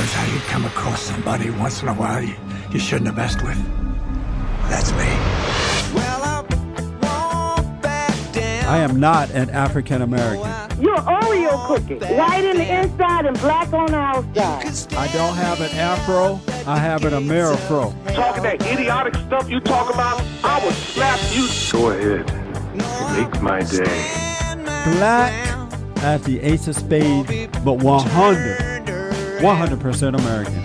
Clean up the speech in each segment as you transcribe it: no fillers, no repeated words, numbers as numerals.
knows how you come across somebody once in a while you shouldn't have messed with? That's me. I am not an African American. You're Oreo cookie, white in the inside and black on the outside. I don't have an afro, I have an Amerifro. Talking that idiotic stuff you talk about, I will slap you. Go ahead. Make my day. Black as the ace of spades, but 100% American.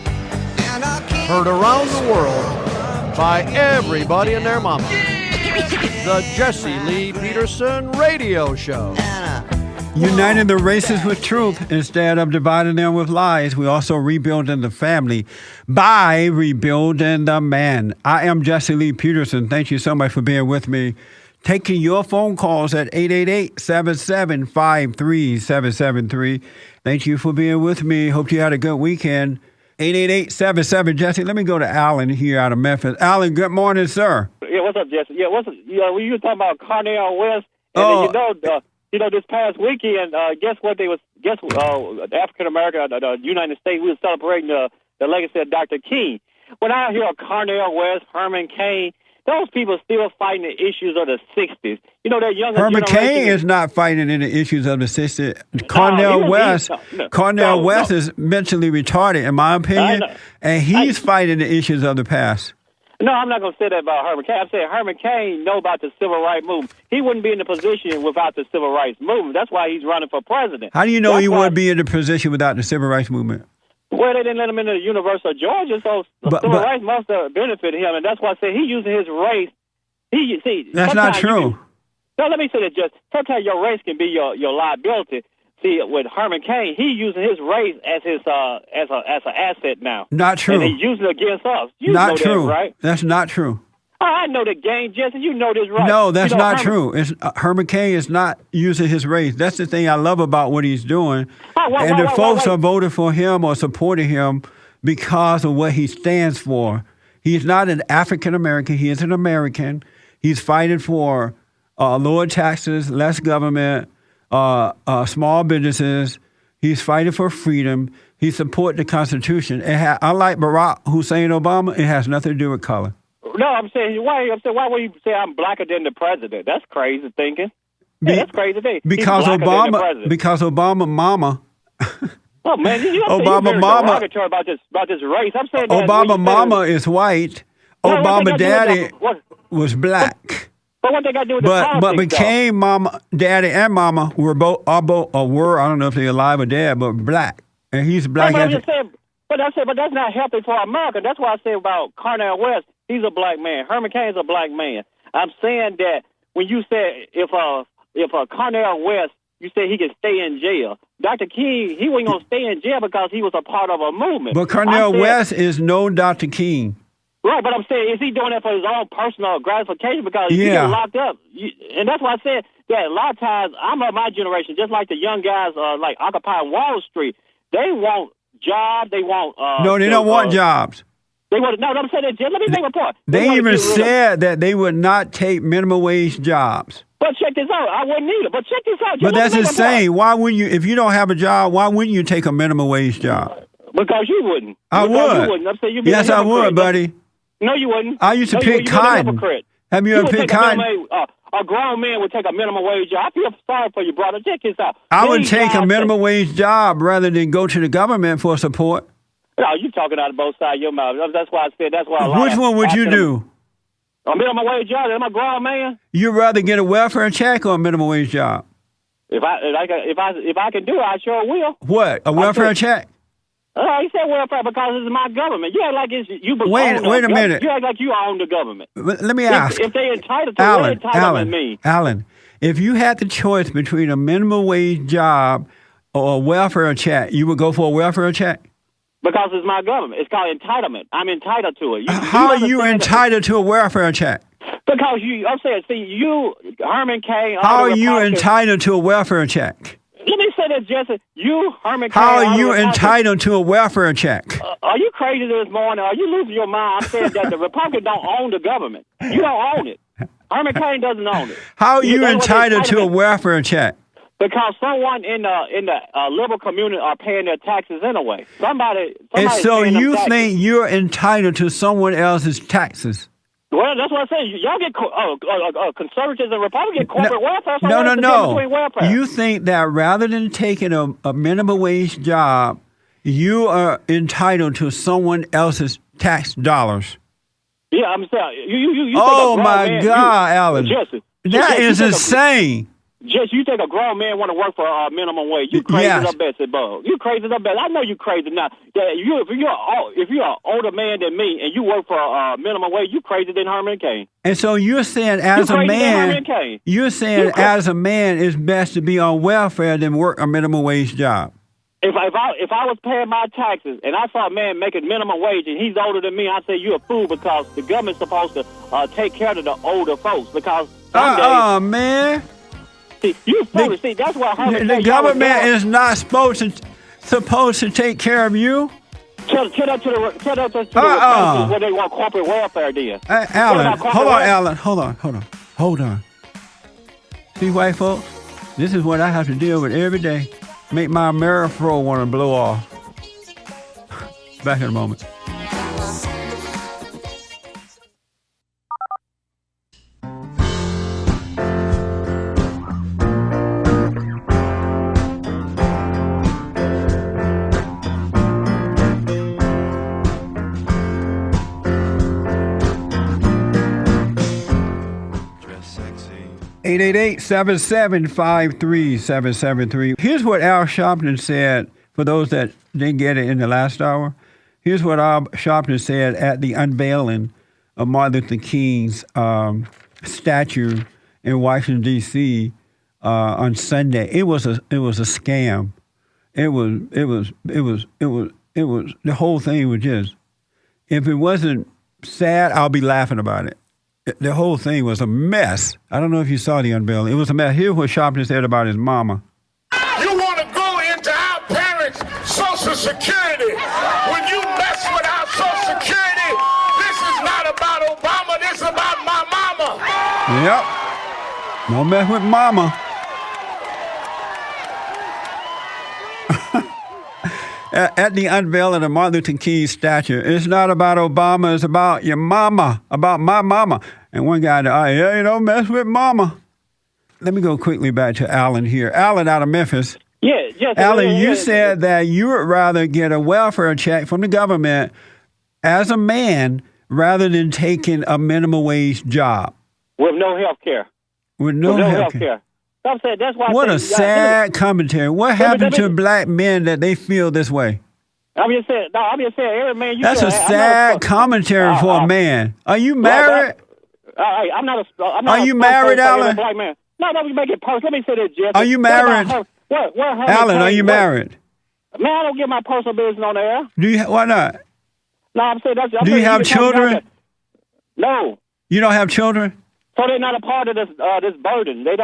Heard around the world by everybody and their mama. The Jesse Lee Peterson Radio Show. Uniting the races with truth instead of dividing them with lies. We also rebuilding the family by rebuilding the man. I am Jesse Lee Peterson. Thank you so much for being with me. Taking your phone calls at 888-7753-773. Thank you for being with me. Hope you had a good weekend. 888-77-Jesse. Let me go to Alan here out of Memphis. Alan, good morning, sir. Yeah, what's up, Jesse? Yeah, what's up? When you were talking about Cornel West, and this past weekend, guess what? African America, the United States, we were celebrating the legacy of Dr. King. When I hear Cornel West, Herman Cain, those people still fighting the issues of the 60s. You know, that younger Herman Cain is not fighting any issues of the 60s. Cornel West is mentally retarded, in my opinion, and he's fighting the issues of the past. No, I'm not going to say that about Herman Cain. I'm saying Herman Cain know about the civil rights movement. He wouldn't be in the position without the civil rights movement. That's why he's running for president. How do you know he wouldn't be in the position without the civil rights movement? Well, they didn't let him into the University of Georgia, so civil rights must have benefited him, and that's why I say he using his race. That's not true. No, let me say that, just sometimes your race can be your liability. See, with Herman Cain, he using his race as his as an asset now. Not true. And he's using it against us. You not know true. That, right? That's not true. Oh, I know the game, Jesse. You know this, right? No, that's not true. Herman Cain is not using his race. That's the thing I love about what he's doing. The folks are voting for him or supporting him because of what he stands for. He's not an African American. He is an American. He's fighting for lower taxes, less government, small businesses. He's fighting for freedom. He supports the Constitution. Unlike Barack Hussein Obama, it has nothing to do with color. No, I'm saying why would you say I'm blacker than the president? That's crazy thinking. That's crazy thing. Because Obama mama. Oh man, Obama mama about this race. I'm saying Obama mama is white. Obama daddy was black. But what they got to do with the politics, but became mama, daddy, and mama were both I don't know if they're alive or dead, but black, and he's black. But that's not healthy for America. That's why I say about Cornel West. He's a black man. Herman Cain is a black man. I'm saying that when you said if Cornel West, you said he could stay in jail. Dr. King, he wasn't going to stay in jail because he was a part of a movement. But Cornel West is no Dr. King. Right, but I'm saying, is he doing that for his own personal gratification? Because he get locked up. And that's why I said that a lot of times, I'm of my generation, just like the young guys like occupying Wall Street, they want jobs, they want... no, they don't want jobs. They want no. I'm saying that. Let me make a point. They even said that they would not take minimum wage jobs. But check this out. I wouldn't either. But check this out. But that's insane. Why wouldn't you? If you don't have a job, why wouldn't you take a minimum wage job? Because you wouldn't. I would. You wouldn't. I'm saying yes, I would, buddy. No, you wouldn't. I used to pick cotton. Have you ever picked cotton? A grown man would take a minimum wage job. I feel sorry for you, brother. Check this out. I would take a minimum wage job rather than go to the government for support. No, you talking out of both sides of your mouth. That's why I said that's why. Which one would you do? A minimum wage job? Am I a grown man? You'd rather get a welfare check or a minimum wage job? If I can do it, I sure will. What? A welfare check? He said welfare because it's my government. You act like you belong. Wait a minute. You act like you own the government. Let me ask. If they entitled to what entitlement mean? Alan, if you had the choice between a minimum wage job or a welfare check, you would go for a welfare check? Because it's my government. It's called entitlement. I'm entitled to it. How are you entitled to a welfare check? Because I'm saying, Herman Cain. How are you entitled to a welfare check? Let me say this, Jesse. Herman Cain. How are you entitled to a welfare check? Are you crazy this morning? Are you losing your mind? I'm saying that the Republicans don't own the government. You don't own it. Herman Cain doesn't own it. How are you entitled to a welfare check? Because someone in the liberal community are paying their taxes anyway. Somebody And so paying them you taxes. think you're entitled to someone else's taxes? Well, that's what I'm saying. Y'all get conservatives and Republicans get corporate welfare. So No, what's the difference between no. welfare? You think that rather than taking a minimum wage job, you are entitled to someone else's tax dollars? Yeah, I'm saying you Oh think a grown my man, God, Alan! Jesse, That is you insane. Just you think a grown man want to work for a minimum wage? You crazy Yes. as a Betsy Bug. You crazy as a Betsy. I know you crazy now. Yeah, if you're an older man than me and you work for a minimum wage, you crazy than Herman Cain. And so you're saying as a crazy than man, Herman Cain. you're saying as a man, it's best to be on welfare than work a minimum wage job. If I was paying my taxes and I saw a man making minimum wage and he's older than me, I'd say you're a fool because the government's supposed to take care of the older folks because some days, Man. see, you foolish. See, that's why Herman The Cain, government is not supposed to take care of you. Tell that to the Republicans where they want corporate welfare then. Alan, hold on. See, white folks, this is what I have to deal with every day. Make my Amerifro want to blow off. Back in a moment. Dress sexy. 888-775-3773. Here's what Al Sharpton said, for those that didn't get it in the last hour. Here's what Al Sharpton said at the unveiling of Martin Luther King's statue in Washington, D.C. On Sunday. It was a scam. It was the whole thing was just, if it wasn't sad, I'll be laughing about it. The whole thing was a mess. I don't know if you saw the unveiling. It was a mess. Here's what Sharpton said about his mama. You want to go into our parents' Social Security. When you mess with our Social Security, this is not about Obama. This is about my mama. Yep. Don't mess with mama. At the unveiling of Martin Luther King's statue, it's not about Obama, it's about your mama, about my mama. And one guy, you don't mess with mama. Let me go quickly back to Alan here. Alan out of Memphis. Yeah, Alan, you said that you would rather get a welfare check from the government as a man rather than taking a minimum wage job. with no health care. With no health care. I'm saying that's why. What a sad commentary. What happened to black men that they feel this way? I'm just saying, every man. That's a sad commentary for a man. Are you married? I'm not. Are you married, Alan? Black man. No, we make it personal. Let me say this, Jeff. Are you married? Alan, are you married? Man, I don't get my personal business on the air. Why not? No, I'm saying that's. Do you have children? No. You don't have children? So they're not a part of this this burden. They're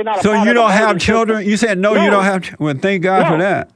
not. So you don't have children? You said no, you don't have. Well, thank God for that.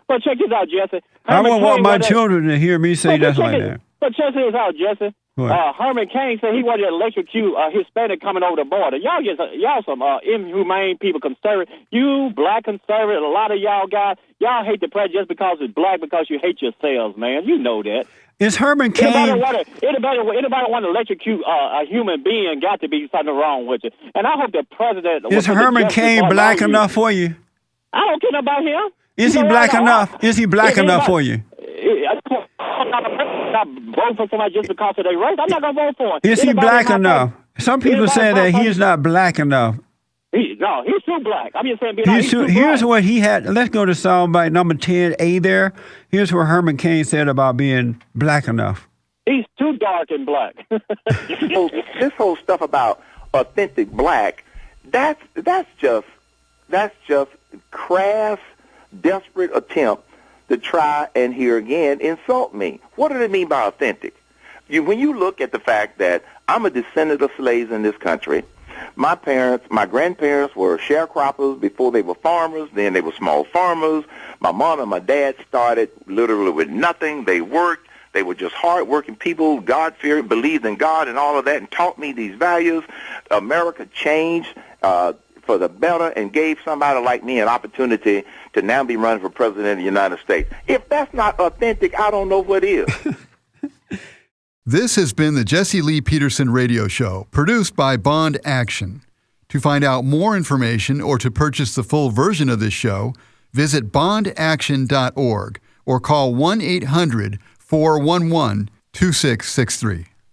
But check this out, Jesse. I wouldn't want my children to hear me say that like that. But check this out, Jesse. Herman Cain said he wanted to electrocute Hispanic coming over the border. Y'all some inhumane people, conservative. You black conservative, a lot of y'all guys, y'all hate the president just because it's black, because you hate yourselves, man. You know that. Is Herman Cain... Anybody want to electrocute a human being, got to be something wrong with you. And I hope the president... Is Herman Cain black enough for you? I don't care about him. Is he black enough? Is he black enough for you? I'm not vote for somebody just because of their race. I'm not going to vote for him. Is he black enough? Some people say that he is not black enough. He's too black. I'm just saying, he's too here's black. what he had. Let's go to soundbite number 10A there. Here's what Herman Cain said about being black enough. He's too dark and black. This whole stuff about authentic black, that's just crass, desperate attempt to try and here again insult me. What do they mean by authentic? When you look at the fact that I'm a descendant of slaves in this country, my grandparents were sharecroppers before they were farmers, then they were small farmers. My mom and my dad started literally with nothing. They worked. They were just hard-working people, God-fearing, believed in God and all of that, and taught me these values. America changed for the better and gave somebody like me an opportunity to now be running for president of the United States. If that's not authentic, I don't know what is. This has been the Jesse Lee Peterson Radio Show, produced by Bond Action. To find out more information or to purchase the full version of this show, visit bondaction.org or call 1-800-411-2663.